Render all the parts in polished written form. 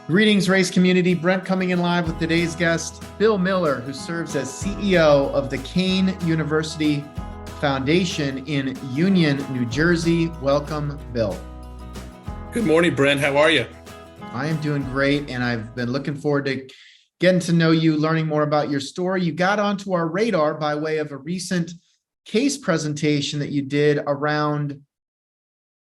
Greetings, race community. Brent coming in live with today's guest, Bill Miller, who serves as CEO of the Kean University Foundation in Union, New Jersey. Welcome, Bill. Good morning, Brent. How are you? I am doing great, and I've been looking forward to getting to know you, learning more about your story. You got onto our radar by way of a recent case presentation that you did around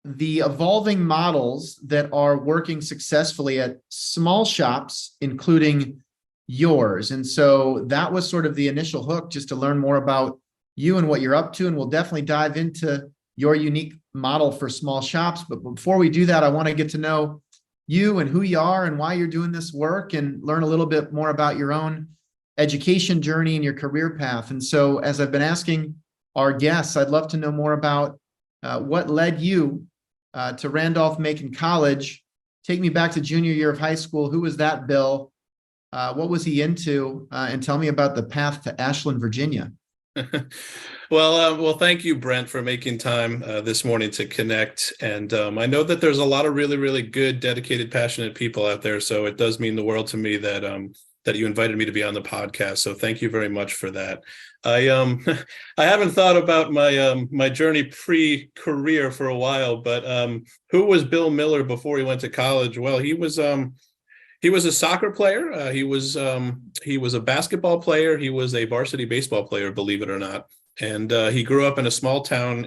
the evolving models that are working successfully at small shops, including yours. And so that was sort of the initial hook, just to learn more about you and what you're up to. And we'll definitely dive into your unique model for small shops. But before we do that, I want to get to know you and who you are and why you're doing this work, and learn a little bit more about your own education journey and your career path. And so, as I've been asking our guests, I'd love to know more about what led you to Randolph-Macon College. Take me back to junior year of high school. Who was that, Bill? What was he into? And tell me about the path to Ashland, Virginia. Well, thank you, Brent, for making time this morning to connect. And I know that there's a lot of really, really good, dedicated, passionate people out there. So it does mean the world to me that that you invited me to be on the podcast. So thank you very much for that. I I haven't thought about my journey pre-career for a while, but who was Bill Miller before he went to college? Well, he was a soccer player. He was a basketball player. He was a varsity baseball player, believe it or not. And he grew up in a small town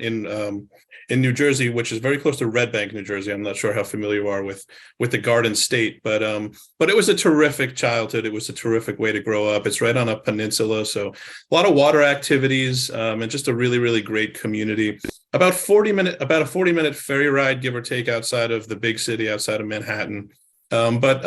in New Jersey, which is very close to Red Bank, New Jersey. I'm not sure how familiar you are with the Garden State, but it was a terrific childhood. It was a terrific way to grow up. It's right on a peninsula, so a lot of water activities, and just a really, really great community. About a 40-minute ferry ride, give or take, outside of the big city, outside of Manhattan. But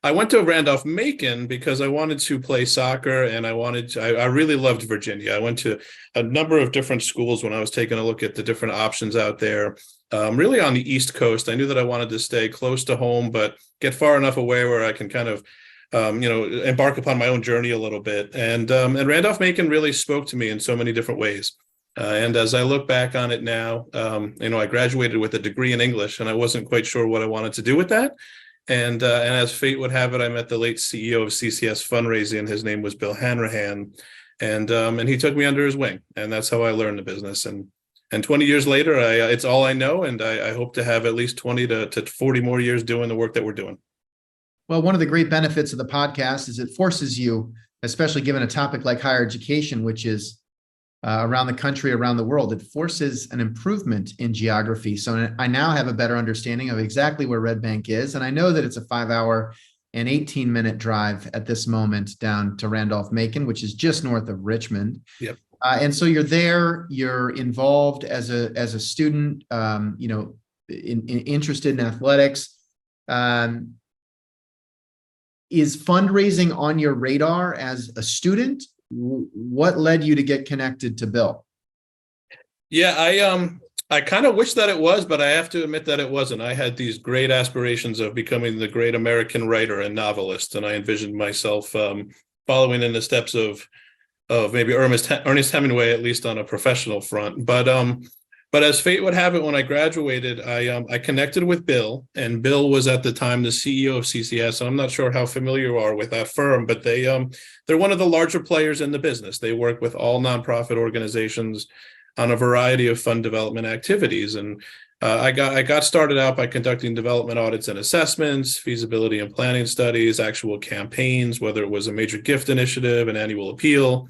I went to Randolph-Macon because I wanted to play soccer, and I really loved Virginia. I went to a number of different schools when I was taking a look at the different options out there, really on the East Coast. I knew that I wanted to stay close to home, but get far enough away where I can kind of, embark upon my own journey a little bit. And Randolph-Macon really spoke to me in so many different ways. And as I look back on it now, I graduated with a degree in English, and I wasn't quite sure what I wanted to do with that. And as fate would have it, I met the late CEO of CCS Fundraising. His name was Bill Hanrahan, and he took me under his wing, and that's how I learned the business. And 20 years later, it's all I know, and I hope to have at least 20 to 40 more years doing the work that we're doing. Well, one of the great benefits of the podcast is it forces you, especially given a topic like higher education, which is around the country, around the world, it forces an improvement in geography. So I now have a better understanding of exactly where Red Bank is. And I know that it's a 5-hour and 18-minute drive at this moment down to Randolph-Macon, which is just north of Richmond. Yep. And so you're there, you're involved as a student, interested in athletics. Is fundraising on your radar as a student? What led you to get connected to Bill? Yeah, I kind of wish that it was, but I have to admit that it wasn't. I had these great aspirations of becoming the great American writer and novelist, and I envisioned myself following in the steps of maybe Ernest Hemingway, at least on a professional front. But as fate would have it, when I graduated, I connected with Bill, and Bill was at the time the CEO of CCS. And I'm not sure how familiar you are with that firm, but they're one of the larger players in the business. They work with all nonprofit organizations on a variety of fund development activities. And I got started out by conducting development audits and assessments, feasibility and planning studies, actual campaigns, whether it was a major gift initiative, an annual appeal,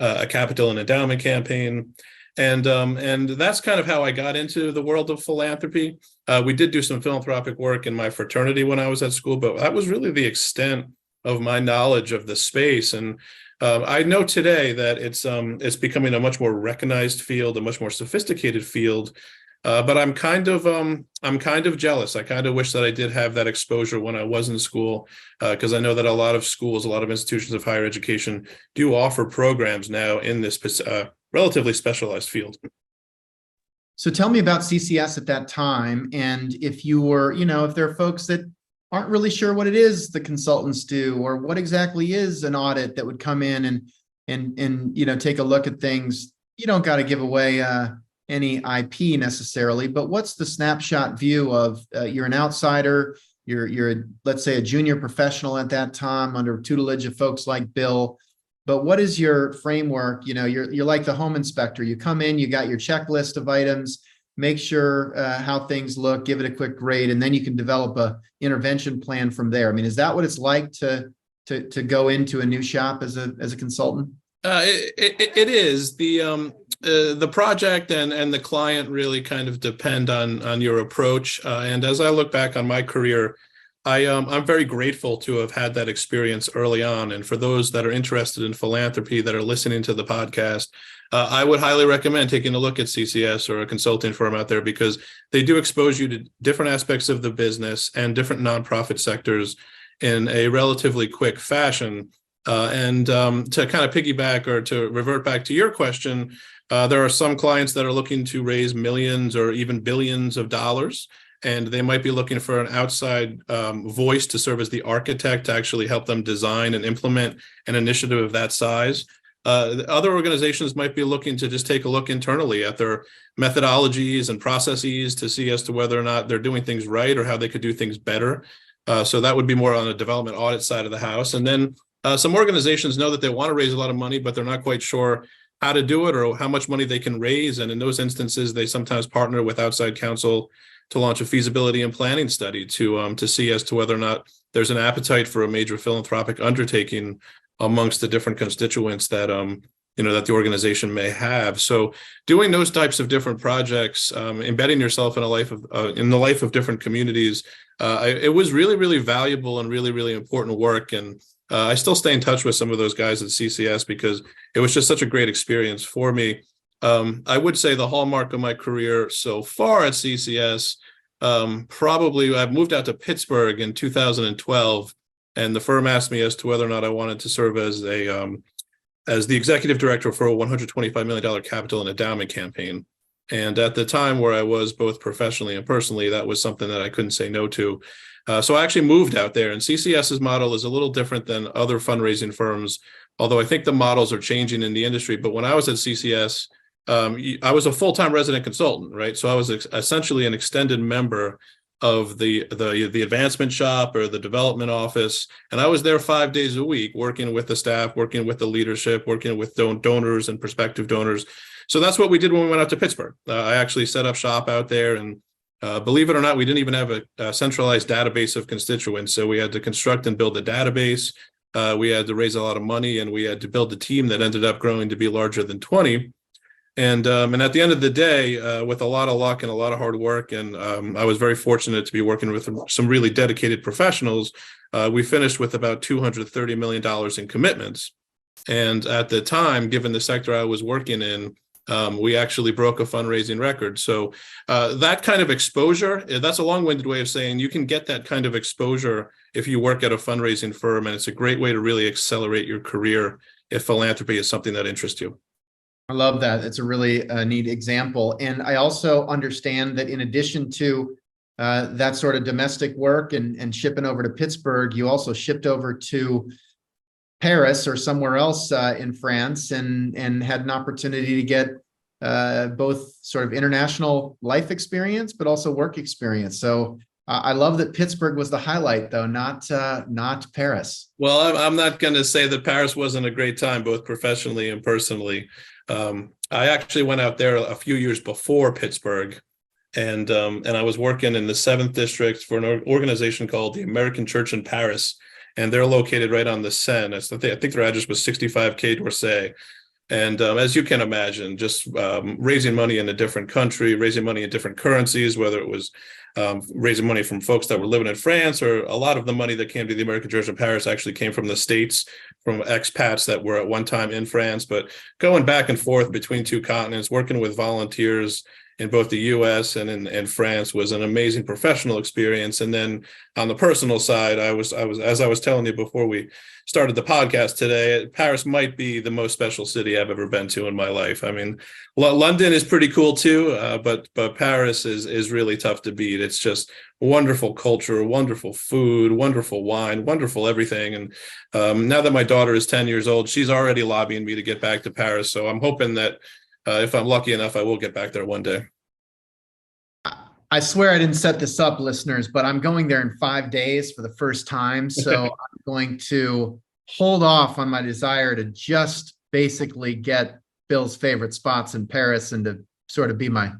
a capital and endowment campaign. And that's kind of how I got into the world of philanthropy. We did do some philanthropic work in my fraternity when I was at school, but that was really the extent of my knowledge of the space. And I know today that it's becoming a much more recognized field, a much more sophisticated field. But I'm kind of jealous. I kind of wish that I did have that exposure when I was in school, because I know that a lot of schools, a lot of institutions of higher education do offer programs now in this relatively specialized field. So tell me about CCS at that time. And if you were, if there are folks that aren't really sure what it is the consultants do, or what exactly is an audit that would come in and take a look at things. You don't got to give away any IP necessarily, but what's the snapshot view of you're an outsider, let's say a junior professional at that time under tutelage of folks like Bill. But what is your framework? You're like the home inspector. You come in, you got your checklist of items, make sure how things look, give it a quick grade, and then you can develop a intervention plan from there. I mean, is that what it's like to go into a new shop as a consultant? It is. The project and the client really kind of depend on your approach. And as I look back on my career, I'm very grateful to have had that experience early on. And for those that are interested in philanthropy that are listening to the podcast, I would highly recommend taking a look at CCS or a consulting firm out there, because they do expose you to different aspects of the business and different nonprofit sectors in a relatively quick fashion. And to kind of piggyback or to revert back to your question, there are some clients that are looking to raise millions or even billions of dollars, and they might be looking for an outside voice to serve as the architect to actually help them design and implement an initiative of that size. Other organizations might be looking to just take a look internally at their methodologies and processes to see as to whether or not they're doing things right or how they could do things better. So that would be more on the development audit side of the house. And then some organizations know that they want to raise a lot of money, but they're not quite sure how to do it or how much money they can raise. And in those instances, they sometimes partner with outside counsel to launch a feasibility and planning study to see as to whether or not there's an appetite for a major philanthropic undertaking amongst the different constituents that that the organization may have. So doing those types of different projects, embedding yourself in the life of different communities, it was really, really valuable and really, really important work. And I still stay in touch with some of those guys at CCS because it was just such a great experience for me. I would say the hallmark of my career so far at CCS, probably I've moved out to Pittsburgh in 2012, and the firm asked me as to whether or not I wanted to serve as the executive director for a $125 million capital and endowment campaign. And at the time where I was both professionally and personally, that was something that I couldn't say no to. So I actually moved out there, and CCS's model is a little different than other fundraising firms, although I think the models are changing in the industry. But when I was at CCS, I was a full-time resident consultant, right? So I was essentially an extended member of the advancement shop or the development office. And I was there 5 days a week, working with the staff, working with the leadership, working with donors and prospective donors. So that's what we did when we went out to Pittsburgh. I actually set up shop out there, and believe it or not, we didn't even have a centralized database of constituents. So we had to construct and build a database. We had to raise a lot of money, and we had to build a team that ended up growing to be larger than 20. And at the end of the day, with a lot of luck and a lot of hard work, and I was very fortunate to be working with some really dedicated professionals, we finished with about $230 million in commitments. And at the time, given the sector I was working in, we actually broke a fundraising record. So that kind of exposure, that's a long-winded way of saying you can get that kind of exposure if you work at a fundraising firm, and it's a great way to really accelerate your career if philanthropy is something that interests you. I love that. It's a really neat example. And I also understand that in addition to that sort of domestic work and shipping over to Pittsburgh, you also shipped over to Paris or somewhere else in France and had an opportunity to get both sort of international life experience, but also work experience. So I love that Pittsburgh was the highlight, though, not Paris. Well, I'm not going to say that Paris wasn't a great time, both professionally and personally. I actually went out there a few years before Pittsburgh, and I was working in the 7th District for an organization called the American Church in Paris, and they're located right on the Seine. I think their address was 65 Quai d'Orsay. And as you can imagine, just raising money in a different country, raising money in different currencies, whether it was raising money from folks that were living in France, or a lot of the money that came to the American Church in Paris actually came from the States, from expats that were at one time in France. But going back and forth between two continents, working with volunteers in both the US and in France was an amazing professional experience. And then on the personal side, I was as I was telling you before we started the podcast today, Paris might be the most special city I've ever been to in my life. I mean, London is pretty cool too, but Paris is really tough to beat. It's just wonderful culture, wonderful food, wonderful wine, wonderful everything. And now that my daughter is 10 years old, she's already lobbying me to get back to Paris. So I'm hoping that if I'm lucky enough, I will get back there one day. I swear I didn't set this up, listeners, but I'm going there in 5 days for the first time. So I'm going to hold off on my desire to just basically get Bill's favorite spots in Paris and to sort of be my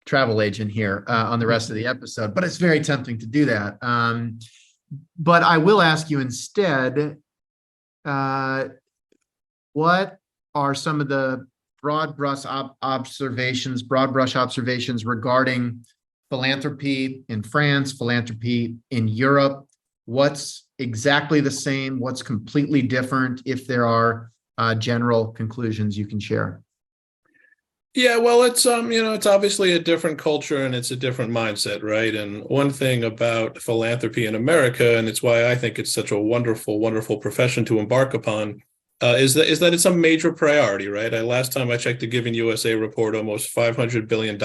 travel agent here on the rest of the episode. But it's very tempting to do that. But I will ask you instead, what are some of the broad brush observations regarding philanthropy in France, philanthropy in Europe? What's exactly the same? What's completely different? If there are general conclusions you can share. Yeah, well, it's it's obviously a different culture and it's a different mindset, right? And one thing about philanthropy in America, and it's why I think it's such a wonderful, wonderful profession to embark upon, is that it's a major priority, right? Last time I checked the Giving USA report, almost $500 billion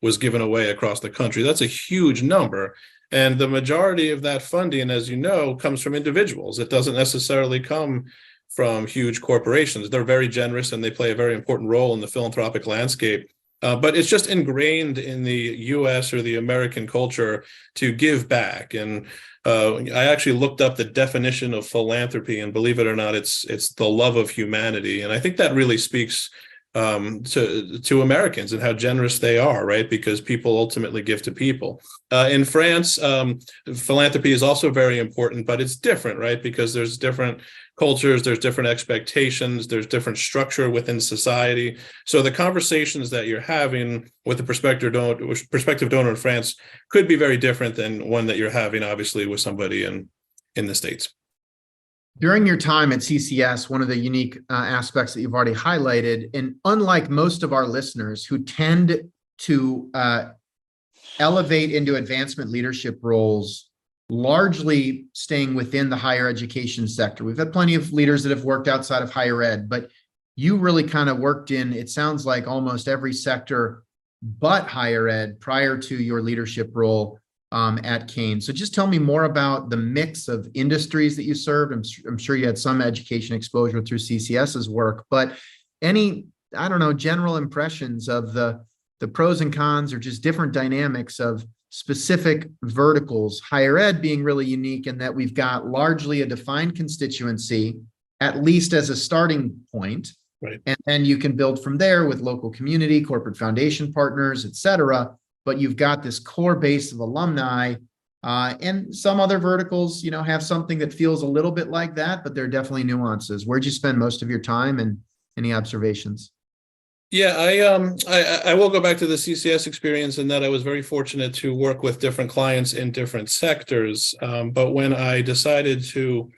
was given away across the country. That's a huge number. And the majority of that funding, as you know, comes from individuals. It doesn't necessarily come from huge corporations. They're very generous and they play a very important role in the philanthropic landscape. But it's just ingrained in the US or the American culture to give back. And I actually looked up the definition of philanthropy, and believe it or not, it's the love of humanity. And I think that really speaks to Americans and how generous they are, right? Because people ultimately give to people. In France, philanthropy is also very important, but it's different, right? Because there's different cultures, there's different expectations, there's different structure within society. So the conversations that you're having with a prospective donor in France could be very different than one that you're having, obviously, with somebody in the States. During your time at CCS, one of the unique aspects that you've already highlighted, and unlike most of our listeners who tend to elevate into advancement leadership roles, largely staying within the higher education sector. We've had plenty of leaders that have worked outside of higher ed, but you really kind of worked in, it sounds like, almost every sector but higher ed prior to your leadership role at Kean. So just tell me more about the mix of industries that you served. I'm sure you had some education exposure through CCS's work, but any, I don't know, general impressions of the pros and cons or just different dynamics of specific verticals, higher ed being really unique in that we've got largely a defined constituency, at least as a starting point. Right. And then you can build from there with local community, corporate foundation partners, et cetera. But you've got this core base of alumni, and some other verticals, have something that feels a little bit like that, but there are definitely nuances. Where'd you spend most of your time, and any observations? Yeah, I will go back to the CCS experience in that I was very fortunate to work with different clients in different sectors. But when I decided to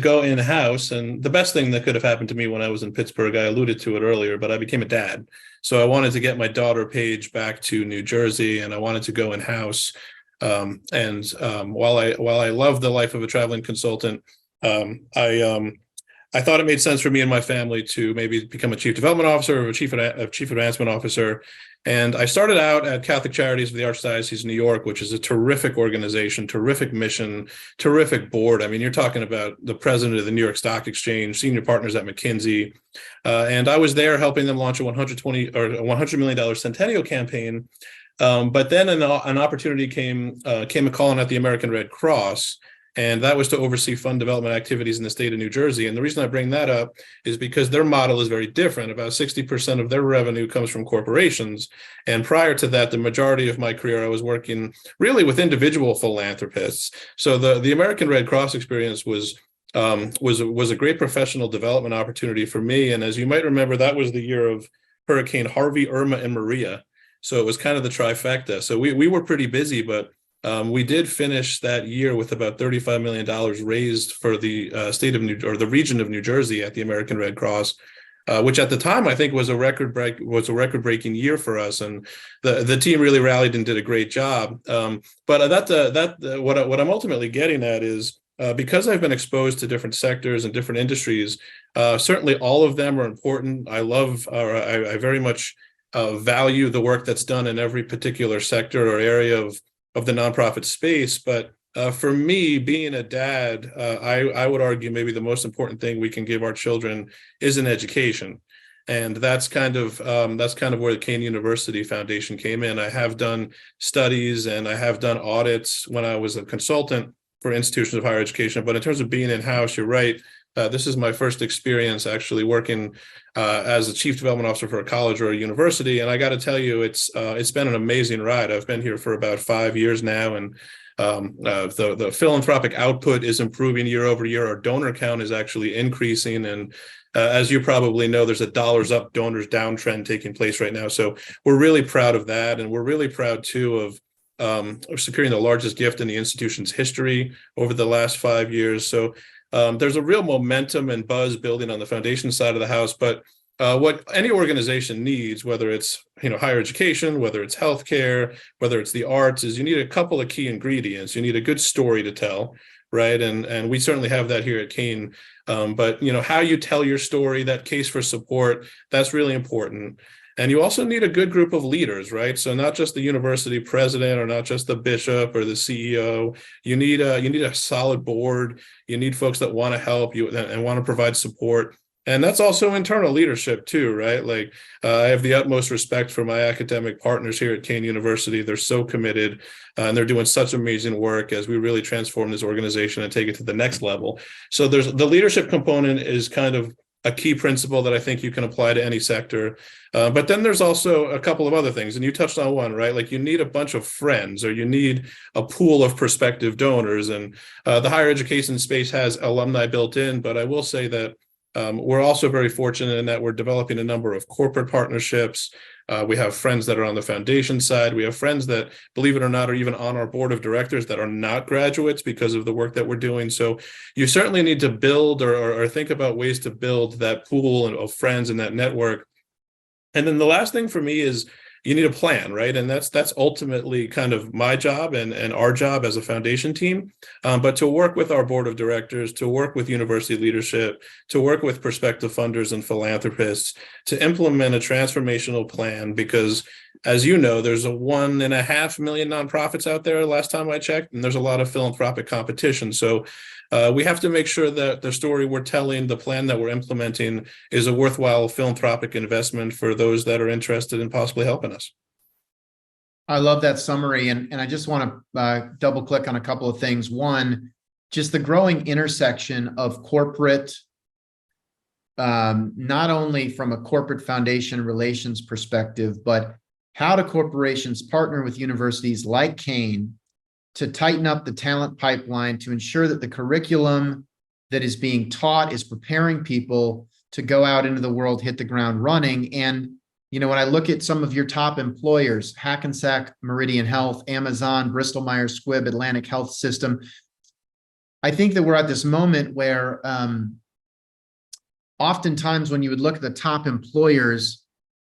go in-house, and the best thing that could have happened to me when I was in Pittsburgh, I alluded to it earlier, but I became a dad. So I wanted to get my daughter Paige back to New Jersey, and I wanted to go in-house. While I love the life of a traveling consultant, I thought it made sense for me and my family to maybe become a chief development officer or a chief advancement officer. And I started out at Catholic Charities of the Archdiocese of New York, which is a terrific organization, terrific mission, terrific board. I mean, you're talking about the president of the New York Stock Exchange, senior partners at McKinsey. And I was there helping them launch a $100 million centennial campaign. But then an opportunity came a call on at the American Red Cross. And that was to oversee fund development activities in the state of New Jersey. And the reason I bring that up is because their model is very different. About 60% of their revenue comes from corporations. And prior to that, the majority of my career, I was working really with individual philanthropists. So the American Red Cross experience was a great professional development opportunity for me. And as you might remember, that was the year of Hurricane Harvey, Irma, and Maria. So it was kind of the trifecta. So we were pretty busy, but we did finish that year with about $35 million raised for the state of the region of New Jersey at the American Red Cross, which at the time I think was a record-breaking year for us, and the team really rallied and did a great job. But what I'm ultimately getting at is because I've been exposed to different sectors and different industries, certainly all of them are important. I very much value the work that's done in every particular sector or area of the nonprofit space. But for me, being a dad, I would argue maybe the most important thing we can give our children is an education. And that's kind of where the Kean University Foundation came in. I have done studies and I have done audits when I was a consultant for institutions of higher education. But in terms of being in-house, you're right. This is my first experience actually working as a chief development officer for a college or a university. And I got to tell you, it's been an amazing ride. I've been here for about 5 years now, and the philanthropic output is improving year over year. Our donor count is actually increasing, and as you probably know, there's a dollars up, donors down trend taking place right now. So we're really proud of that, and we're really proud too of securing the largest gift in the institution's history over the last 5 years. So there's a real momentum and buzz building on the foundation side of the house. But what any organization needs, whether it's higher education, whether it's healthcare, whether it's the arts, is you need a couple of key ingredients. You need a good story to tell, right? And we certainly have that here at Kean. But how you tell your story, that case for support, that's really important. And you also need a good group of leaders, right? So not just the university president or not just the bishop or the CEO. You need a solid board. You need folks that want to help you and want to provide support. And that's also internal leadership too, right? Like I have the utmost respect for my academic partners here at Kean University. They're so committed and they're doing such amazing work as we really transform this organization and take it to the next level. So there's the leadership component is kind of a key principle that I think you can apply to any sector. But then there's also a couple of other things, and you touched on one, right? Like you need a bunch of friends, or you need a pool of prospective donors. And the higher education space has alumni built in, but I will say that we're also very fortunate in that we're developing a number of corporate partnerships. We have friends that are on the foundation side. We have friends that, believe it or not, are even on our board of directors that are not graduates because of the work that we're doing. So you certainly need to build or think about ways to build that pool of friends and that network. And then the last thing for me is you need a plan, right? And that's ultimately kind of my job and our job as a foundation team. But to work with our board of directors, to work with university leadership, to work with prospective funders and philanthropists, to implement a transformational plan, because as you know, there's a 1.5 million nonprofits out there last time I checked, and there's a lot of philanthropic competition. So we have to make sure that the story we're telling, the plan that we're implementing, is a worthwhile philanthropic investment for those that are interested in possibly helping us. I love that summary. And I just want to double click on a couple of things. One, just the growing intersection of corporate, not only from a corporate foundation relations perspective, but how do corporations partner with universities like Kean to tighten up the talent pipeline to ensure that the curriculum that is being taught is preparing people to go out into the world, hit the ground running. And, when I look at some of your top employers, Hackensack Meridian Health, Amazon, Bristol Myers Squibb, Atlantic Health System, I think that we're at this moment where oftentimes when you would look at the top employers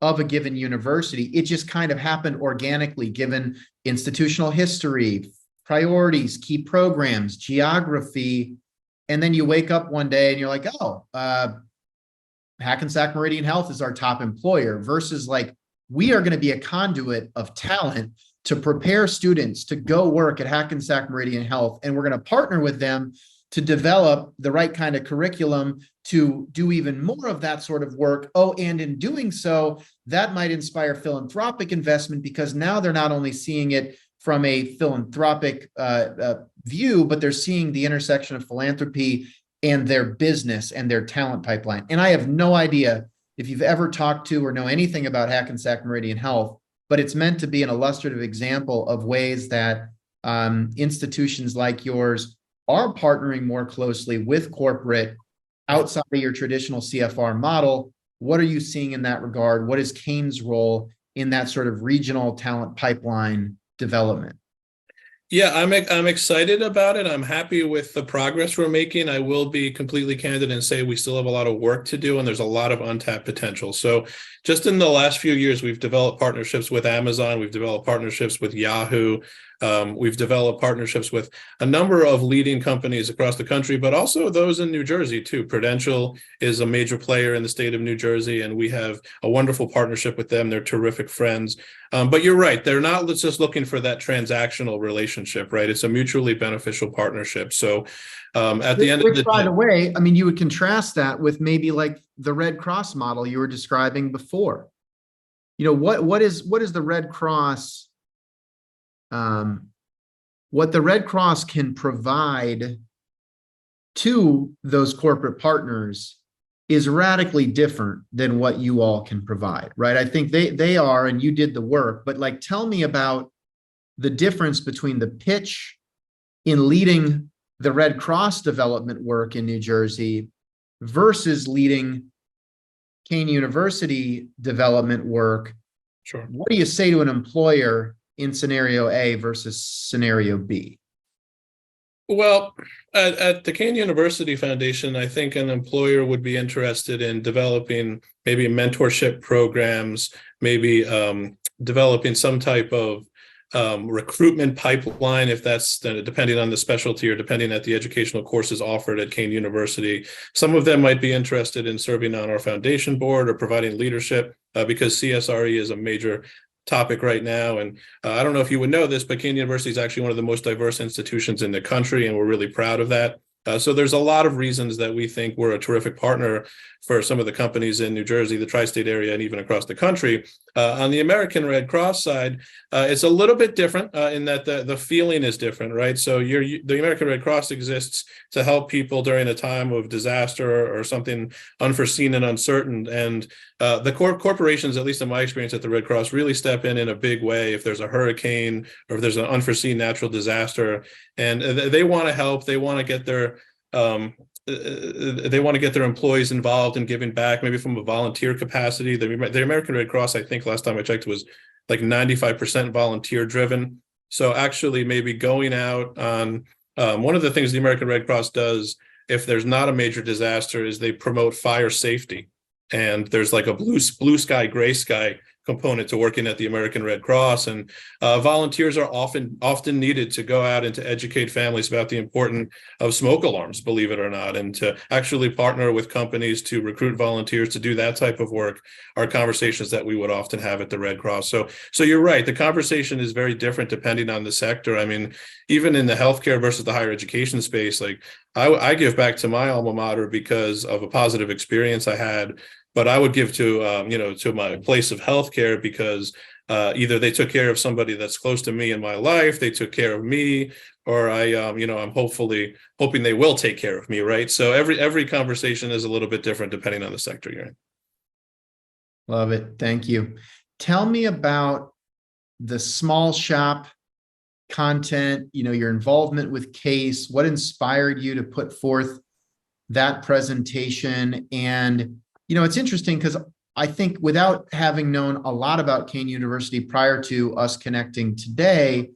of a given university, it just kind of happened organically, given institutional history, priorities, key programs, geography. And then you wake up one day and you're like, oh, Hackensack Meridian Health is our top employer, versus like, we are going to be a conduit of talent to prepare students to go work at Hackensack Meridian Health. And we're going to partner with them to develop the right kind of curriculum to do even more of that sort of work. Oh, and in doing so, that might inspire philanthropic investment, because now they're not only seeing it from a philanthropic view, but they're seeing the intersection of philanthropy and their business and their talent pipeline. And I have no idea if you've ever talked to or know anything about Hackensack Meridian Health, but it's meant to be an illustrative example of ways that institutions like yours are partnering more closely with corporate outside of your traditional CFR model. What are you seeing in that regard? What is Kean's role in that sort of regional talent pipeline development? Yeah, I'm excited about it. I'm happy with the progress we're making. I will be completely candid and say we still have a lot of work to do, and there's a lot of untapped potential. So just in the last few years, we've developed partnerships with Amazon. We've developed partnerships with Yahoo. We've developed partnerships with a number of leading companies across the country, but also those in New Jersey too. Prudential is a major player in the state of New Jersey, and we have a wonderful partnership with them. They're terrific friends. But you're right. They're not just looking for that transactional relationship, right? It's a mutually beneficial partnership. So at the end of the day, by the way, I mean, you would contrast that with maybe like the Red Cross model you were describing before. What is the Red Cross, what the Red Cross can provide to those corporate partners is radically different than what you all can provide, right? I think they are, and you did the work, but like, tell me about the difference between the pitch in leading the Red Cross development work in New Jersey versus leading Kean University development work. Sure. What do you say to an employer in scenario A versus scenario B? Well, at the Kean University Foundation, I think an employer would be interested in developing maybe mentorship programs, maybe developing some type of recruitment pipeline, if that's depending on the specialty or depending on the educational courses offered at Kean University. Some of them might be interested in serving on our foundation board or providing leadership because CSRE is a major topic right now. And I don't know if you would know this, but Kean University is actually one of the most diverse institutions in the country, and we're really proud of that. So there's a lot of reasons that we think we're a terrific partner for some of the companies in New Jersey, the tri-state area, and even across the country. On the American Red Cross side, it's a little bit different in that the feeling is different, right? So the American Red Cross exists to help people during a time of disaster or something unforeseen and uncertain. And the corporations, at least in my experience at the Red Cross, really step in a big way if there's a hurricane or if there's an unforeseen natural disaster. And they want to help. They want to get their employees involved in giving back, maybe from a volunteer capacity. The American Red Cross, I think last time I checked, was like 95% volunteer driven. So actually maybe going out on one of the things the American Red Cross does if there's not a major disaster is they promote fire safety. And there's like a blue sky, gray sky component to working at the American Red Cross, and volunteers are often needed to go out and to educate families about the importance of smoke alarms, believe it or not, and to actually partner with companies to recruit volunteers to do that type of work are conversations that we would often have at the Red Cross. So you're right, the conversation is very different depending on the sector. I mean, even in the healthcare versus the higher education space, like I give back to my alma mater because of a positive experience I had. But I would give to to my place of healthcare because either they took care of somebody that's close to me in my life, they took care of me, or I'm hoping they will take care of me, right? So every conversation is a little bit different depending on the sector you're in. Love it. Thank you. Tell me about the small shop content, your involvement with CASE, what inspired you to put forth that presentation. And it's interesting because I think without having known a lot about Kean University prior to us connecting today,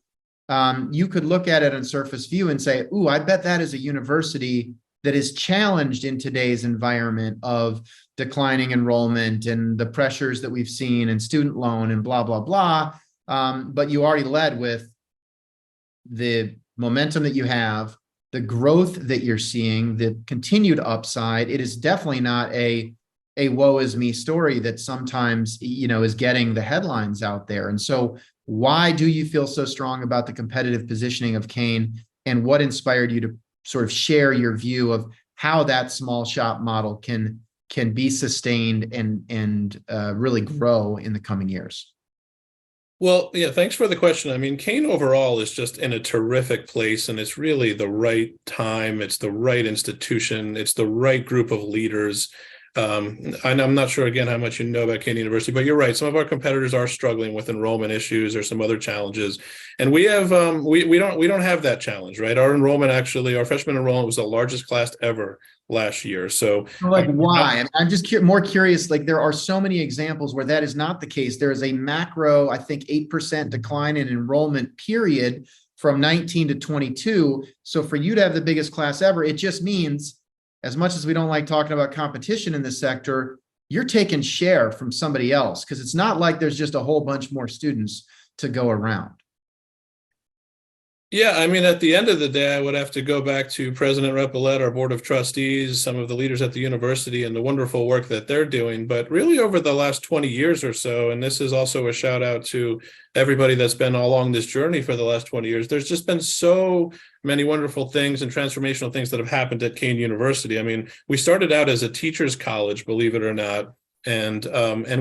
you could look at it on surface view and say, ooh, I bet that is a university that is challenged in today's environment of declining enrollment and the pressures that we've seen and student loan and blah, blah, blah. But you already led with the momentum that you have, the growth that you're seeing, the continued upside. It is definitely not a woe is me story that sometimes, is getting the headlines out there. And so why do you feel so strong about the competitive positioning of Kean, and what inspired you to sort of share your view of how that small shop model can be sustained and really grow in the coming years? Well, yeah, thanks for the question. I mean, Kean overall is just in a terrific place, and it's really the right time. It's the right institution. It's the right group of leaders. I'm not sure, again, how much you know about Kean University, but you're right. Some of our competitors are struggling with enrollment issues or some other challenges. And we have we don't have that challenge, right? Our freshman enrollment was the largest class ever last year. So why? I'm just more curious, like there are so many examples where that is not the case. There is a macro, I think 8% decline in enrollment period from 19 to 22. So for you to have the biggest class ever, it just means, as much as we don't like talking about competition in this sector, you're taking share from somebody else, because it's not like there's just a whole bunch more students to go around. Yeah, I mean, at the end of the day, I would have to go back to President Repollet, our board of trustees, some of the leaders at the university, and the wonderful work that they're doing. But really, over the last 20 years or so, and this is also a shout out to everybody that's been along this journey for the last 20 years, there's just been so many wonderful things and transformational things that have happened at Kean University. I mean, we started out as a teachers' college, believe it or not. And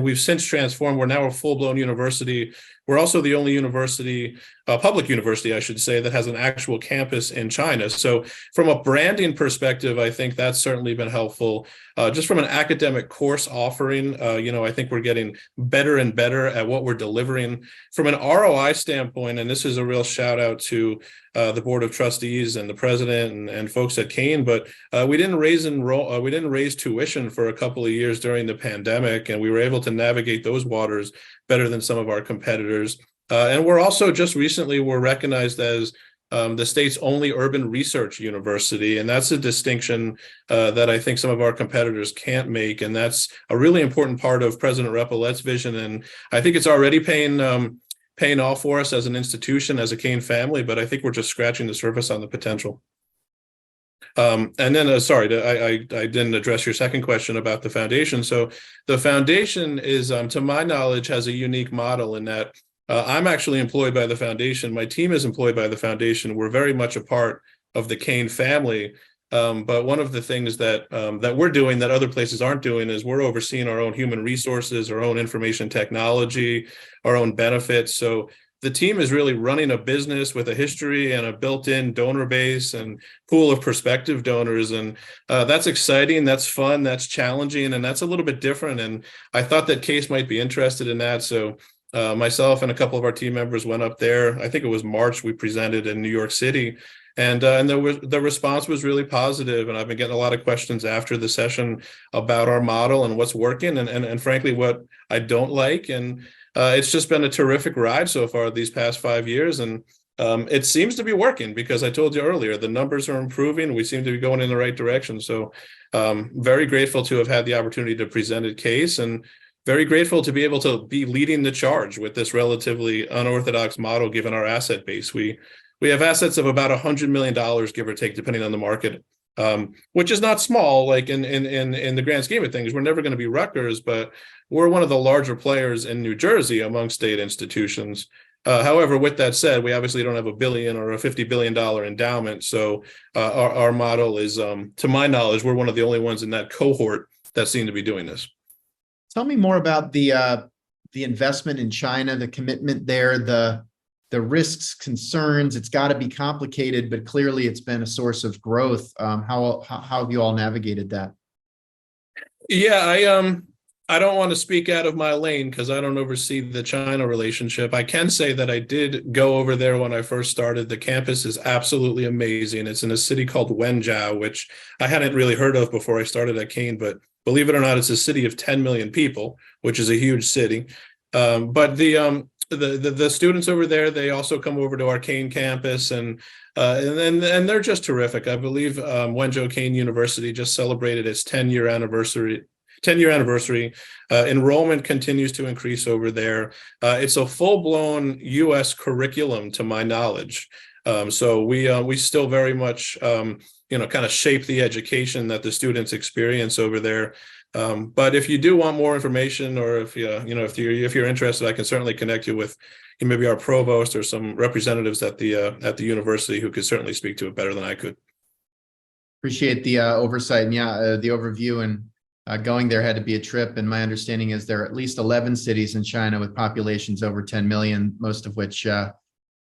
we've since transformed. We're now a full-blown university. We're also the only university, public university, I should say, that has an actual campus in China. So from a branding perspective, I think that's certainly been helpful. Just from an academic course offering, I think we're getting better and better at what we're delivering. From an ROI standpoint, and this is a real shout out to the board of trustees and the president and folks at Kean, but we didn't raise tuition for a couple of years during the pandemic, and we were able to navigate those waters better than some of our competitors. And we're also just recently were recognized as the state's only urban research university, and that's a distinction that I think some of our competitors can't make, and that's a really important part of President Repollet's vision. And I think it's already paying off for us as an institution, as a Kean family, but I think we're just scratching the surface on the potential. And then, sorry, I didn't address your second question about the foundation. So the foundation is, to my knowledge, has a unique model in that I'm actually employed by the foundation. My team is employed by the foundation. We're very much a part of the Kean family. But one of the things that we're doing that other places aren't doing is we're overseeing our own human resources, our own information technology, our own benefits. So the team is really running a business with a history and a built-in donor base and pool of prospective donors. And that's exciting, that's fun, that's challenging, and that's a little bit different. And I thought that Case might be interested in that. So myself and a couple of our team members went up there. I think it was March, we presented in New York City. And the response was really positive, and I've been getting a lot of questions after the session about our model and what's working, and frankly what I don't like. And it's just been a terrific ride so far these past 5 years, and it seems to be working because I told you earlier the numbers are improving. We seem to be going in the right direction. So very grateful to have had the opportunity to present at Case, and very grateful to be able to be leading the charge with this relatively unorthodox model given our asset base. We have assets of about $100 million, give or take, depending on the market, which is not small, like in the grand scheme of things. We're never going to be Rutgers, but we're one of the larger players in New Jersey among state institutions. However, with that said, we obviously don't have $1 billion or a $50 billion endowment. So our model is, to my knowledge, we're one of the only ones in that cohort that seem to be doing this. Tell me more about the investment in China, the commitment there, the risks, concerns. It's got to be complicated, but clearly it's been a source of growth. How have you all navigated that? Yeah, I don't want to speak out of my lane because I don't oversee the China relationship. I can say that I did go over there when I first started. The campus is absolutely amazing. It's in a city called Wenzhou, which I hadn't really heard of before I started at Kean, but believe it or not, it's a city of 10 million people, which is a huge city. But the students over there, they also come over to our Kean campus, and they're just terrific. I believe Wenzhou Kean University just celebrated its 10-year anniversary. Enrollment continues to increase over there. It's a full-blown U.S. curriculum, to my knowledge. So we still very much kind of shape the education that the students experience over there. But if you do want more information, or if you're interested, I can certainly connect you with maybe our provost or some representatives at the university who could certainly speak to it better than I could. Appreciate the oversight and the overview. And going there had to be a trip. And my understanding is there are at least 11 cities in China with populations over 10 million, most of which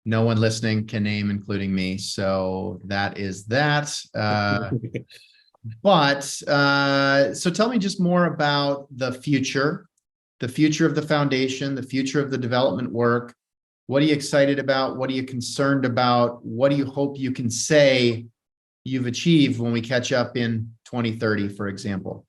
no one listening can name, including me. So that is that. But so tell me just more about the future of the foundation, the future of the development work. What are you excited about? What are you concerned about? What do you hope you can say you've achieved when we catch up in 2030, for example?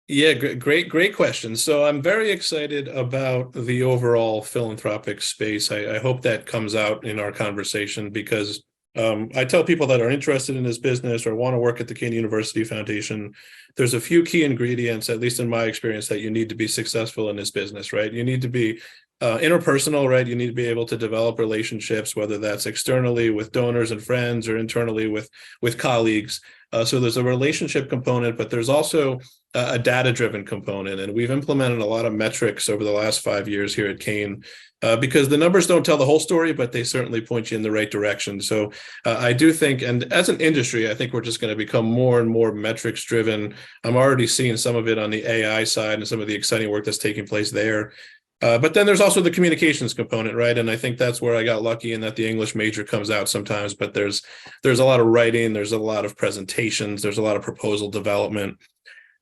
Yeah, great question. So I'm very excited about the overall philanthropic space. I hope that comes out in our conversation because I tell people that are interested in this business or want to work at the Kean University Foundation, there's a few key ingredients, at least in my experience, that you need to be successful in this business, right? You need to be interpersonal, right? You need to be able to develop relationships, whether that's externally with donors and friends or internally with colleagues. So there's a relationship component, but there's also a data-driven component. And we've implemented a lot of metrics over the last 5 years here at Kean, because the numbers don't tell the whole story, but they certainly point you in the right direction. So I do think, and as an industry, I think we're just going to become more and more metrics driven. I'm already seeing some of it on the AI side and some of the exciting work that's taking place there. But then there's also the communications component, right? And I think that's where I got lucky in that the English major comes out sometimes, but there's a lot of writing, there's a lot of presentations, there's a lot of proposal development.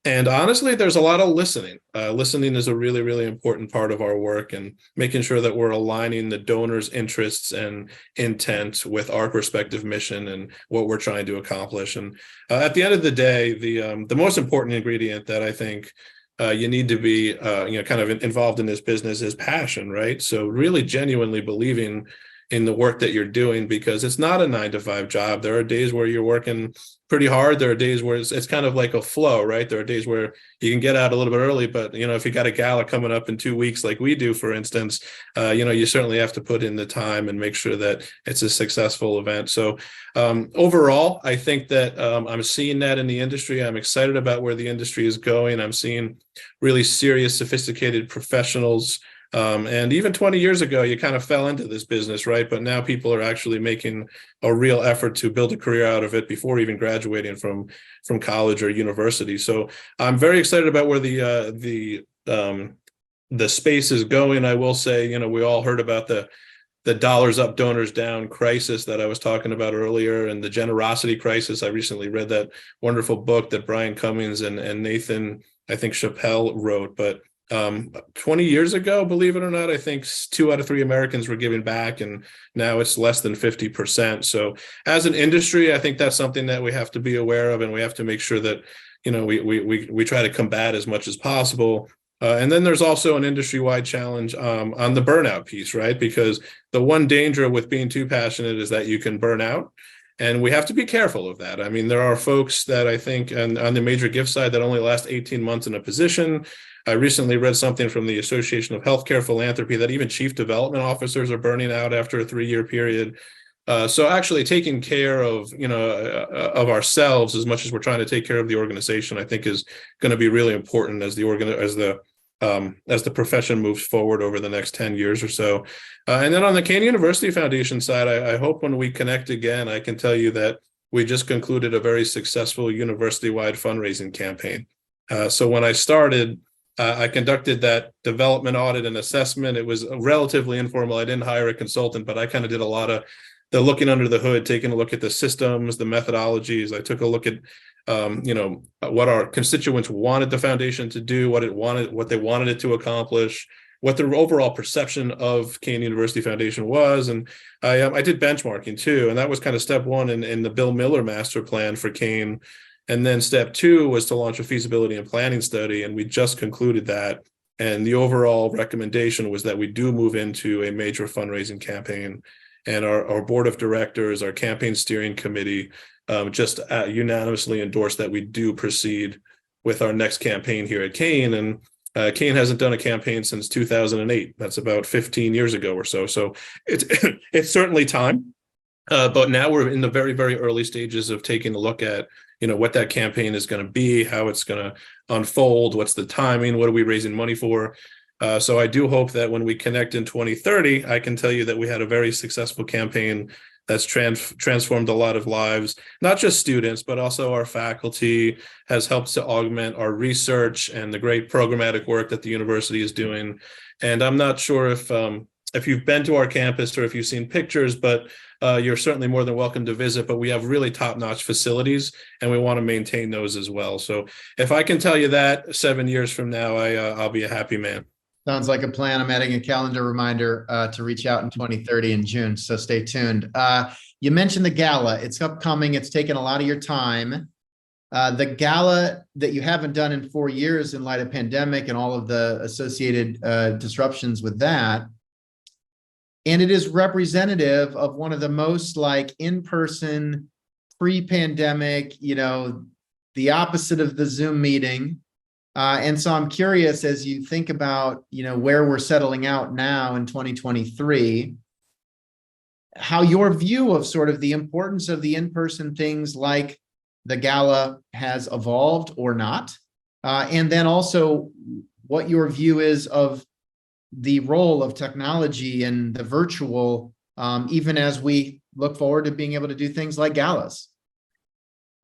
And honestly, there's a lot of listening. Listening is a really, really important part of our work, and making sure that we're aligning the donor's interests and intent with our respective mission and what we're trying to accomplish. And at the end of the day, the most important ingredient that I think you need to be kind of involved in this business is passion, right? So really genuinely believing in the work that you're doing, because it's not a 9 to 5 job. There are days where you're working pretty hard. There are days where it's kind of like a flow, right? There are days where you can get out a little bit early, but if you got a gala coming up in 2 weeks, like we do, for instance, you certainly have to put in the time and make sure that it's a successful event. So overall, I think that I'm seeing that in the industry. I'm excited about where the industry is going. I'm seeing really serious, sophisticated professionals. And even 20 years ago, you kind of fell into this business, right? But now people are actually making a real effort to build a career out of it before even graduating from college or university. So I'm very excited about where the space is going. I will say, we all heard about the dollars up, donors down crisis that I was talking about earlier, and the generosity crisis. I recently read that wonderful book that Brian Cummings and Nathan, I think, Chappelle wrote. But 20 years ago, believe it or not, I think 2 out of 3 Americans were giving back, and now it's less than 50%. So as an industry, I think that's something that we have to be aware of, and we have to make sure that we try to combat as much as possible. And then there's also an industry-wide challenge on the burnout piece, right? Because the one danger with being too passionate is that you can burn out. And we have to be careful of that. I mean, there are folks that I think on the major gift side that only last 18 months in a position. I recently read something from the Association of Healthcare Philanthropy that even chief development officers are burning out after a 3-year period. So actually taking care of ourselves as much as we're trying to take care of the organization, I think is going to be really important as the profession moves forward over the next 10 years or so. And then on the Kean University Foundation side, I hope when we connect again, I can tell you that we just concluded a very successful university-wide fundraising campaign. So when I started, I conducted that development audit and assessment. It was relatively informal. I didn't hire a consultant, but I kind of did a lot of the looking under the hood, taking a look at the systems, the methodologies. I took a look at what our constituents wanted the foundation to do, what they wanted it to accomplish, what the overall perception of Kean University Foundation was. And I did benchmarking too. And that was kind of step one in the Bill Miller master plan for Kean. And then step 2 was to launch a feasibility and planning study. And we just concluded that. And the overall recommendation was that we do move into a major fundraising campaign. And our board of directors, our campaign steering committee, just unanimously endorsed that we do proceed with our next campaign here at Kean. And Kean hasn't done a campaign since 2008. That's about 15 years ago or so. So it's certainly time. But now we're in the very, very early stages of taking a look at what that campaign is going to be, how it's going to unfold, what's the timing, what are we raising money for. So I do hope that when we connect in 2030, I can tell you that we had a very successful campaign that's transformed a lot of lives, not just students, but also our faculty, has helped to augment our research and the great programmatic work that the university is doing. And I'm not sure if you've been to our campus or if you've seen pictures, but you're certainly more than welcome to visit. But we have really top-notch facilities, and we want to maintain those as well. So if I can tell you that 7 years from now, I'll be a happy man. Sounds like a plan. I'm adding a calendar reminder to reach out in 2030 in June. So stay tuned. You mentioned the gala. It's upcoming. It's taken a lot of your time. The gala that you haven't done in 4 years in light of pandemic and all of the associated disruptions with that. And it is representative of one of the most in-person pre-pandemic, the opposite of the Zoom meeting, And so I'm curious, as you think about, where we're settling out now in 2023, how your view of sort of the importance of the in-person things like the gala has evolved or not. And then also what your view is of the role of technology and the virtual, even as we look forward to being able to do things like galas.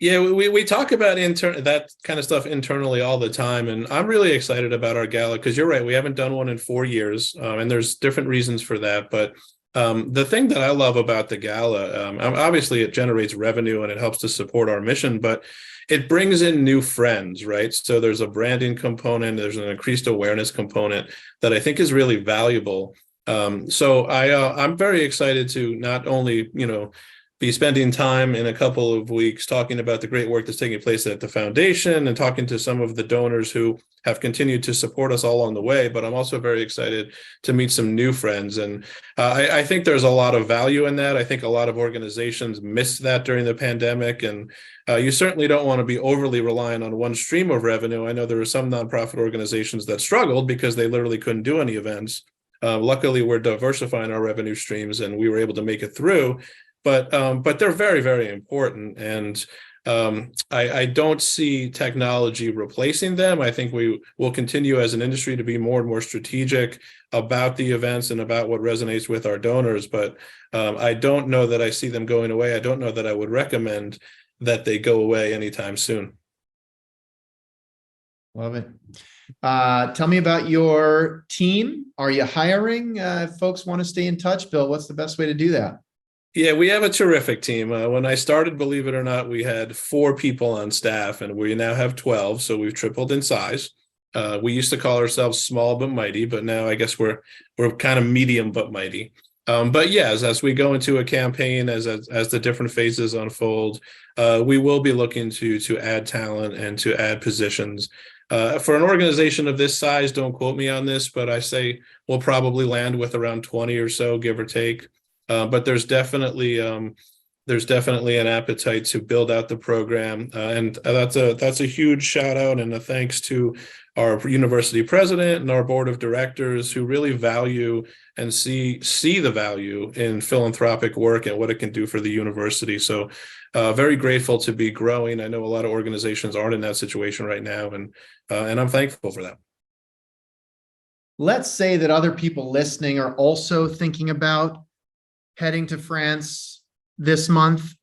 Yeah, we talk about that kind of stuff internally all the time, and I'm really excited about our gala because you're right, we haven't done one in 4 years, and there's different reasons for that. But the thing that I love about the gala, obviously, it generates revenue and it helps to support our mission, but it brings in new friends, right? So there's a branding component, there's an increased awareness component that I think is really valuable. So I'm very excited to not only be spending time in a couple of weeks talking about the great work that's taking place at the foundation and talking to some of the donors who have continued to support us all on the way. But I'm also very excited to meet some new friends. And I think there's a lot of value in that. I think a lot of organizations missed that during the pandemic. And you certainly don't want to be overly reliant on one stream of revenue. I know there are some nonprofit organizations that struggled because they literally couldn't do any events. Luckily, we're diversifying our revenue streams and we were able to make it through. But they're very, very important. And I don't see technology replacing them. I think we will continue as an industry to be more and more strategic about the events and about what resonates with our donors. But I don't know that I see them going away. I don't know that I would recommend that they go away anytime soon. Love it. Tell me about your team. Are you hiring? If folks want to stay in touch, Bill, what's the best way to do that? Yeah, we have a terrific team. When I started, believe it or not, we had 4 people on staff, and we now have 12. So we've tripled in size. We used to call ourselves small but mighty, but now I guess we're kind of medium but mighty. But yes, as we go into a campaign, as the different phases unfold, we will be looking to add talent and to add positions. For an organization of this size, don't quote me on this, but I say we'll probably land with around 20 or so, give or take. But there's definitely an appetite to build out the program, and that's a huge shout out and a thanks to our university president and our board of directors who really value and see the value in philanthropic work and what it can do for the university. So very grateful to be growing. I know a lot of organizations aren't in that situation right now, and I'm thankful for that. Let's say that other people listening are also thinking about heading to France this month.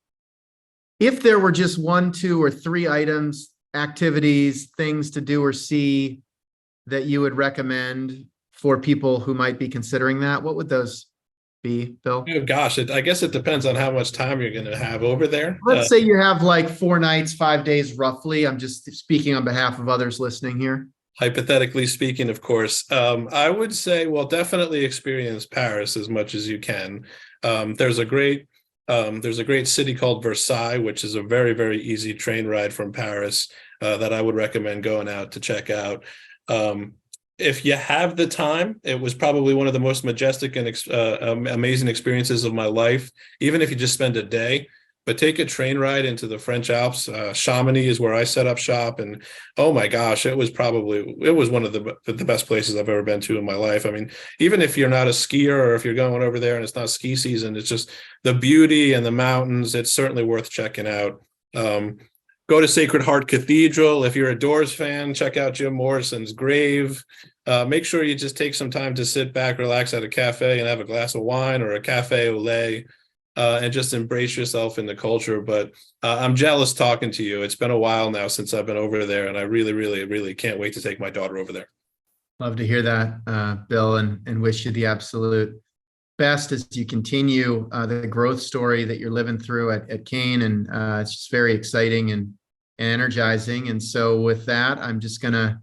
If there were just 1, 2, or 3 items, activities, things to do or see that you would recommend for people who might be considering that, what would those be, Bill? Oh gosh, I guess it depends on how much time you're going to have over there. Let's say you have like 4 nights, 5 days roughly. I'm just speaking on behalf of others listening here. Hypothetically speaking, of course, I would say, well, definitely experience Paris as much as you can. There's a great city called Versailles, which is a very, very easy train ride from Paris that I would recommend going out to check out. If you have the time, it was probably one of the most majestic and amazing experiences of my life, even if you just spend a day. But take a train ride into the French Alps. Chamonix is where I set up shop, and oh my gosh, it was one of the best places I've ever been to in my life. I mean, even if you're not a skier or if you're going over there and it's not ski season, it's just the beauty and the mountains. It's certainly worth checking out. Go to Sacred Heart Cathedral. If you're a Doors fan, check out Jim Morrison's grave. Make sure you just take some time to sit back, relax at a cafe and have a glass of wine or a cafe au lait. And just embrace yourself in the culture. But I'm jealous talking to you. It's been a while now since I've been over there, and I really, really, really can't wait to take my daughter over there. Love to hear that, Bill, and wish you the absolute best as you continue the growth story that you're living through at Kean. And it's just very exciting and energizing. And so with that, I'm just going to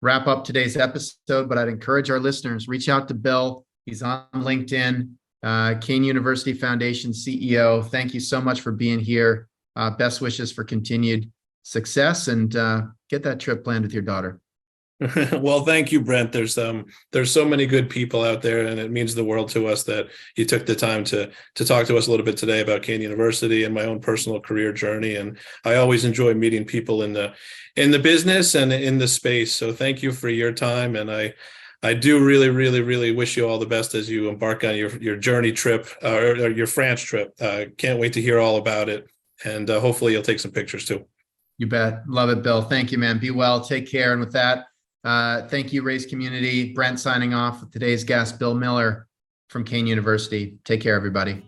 wrap up today's episode, but I'd encourage our listeners, reach out to Bill. He's on LinkedIn. Kean University Foundation CEO. Thank you so much for being here. Best wishes for continued success, and get that trip planned with your daughter. Well, thank you, Brent. There's so many good people out there, and it means the world to us that you took the time to talk to us a little bit today about Kean University and my own personal career journey. And I always enjoy meeting people in the business and in the space. So thank you for your time, and I do really, really, really wish you all the best as you embark on your journey trip or your France trip. Can't wait to hear all about it, and hopefully you'll take some pictures too. You bet. Love it, Bill. Thank you, man. Be well. Take care. And with that, thank you, Raise Community. Brent signing off with today's guest, Bill Miller from Kean University. Take care, everybody.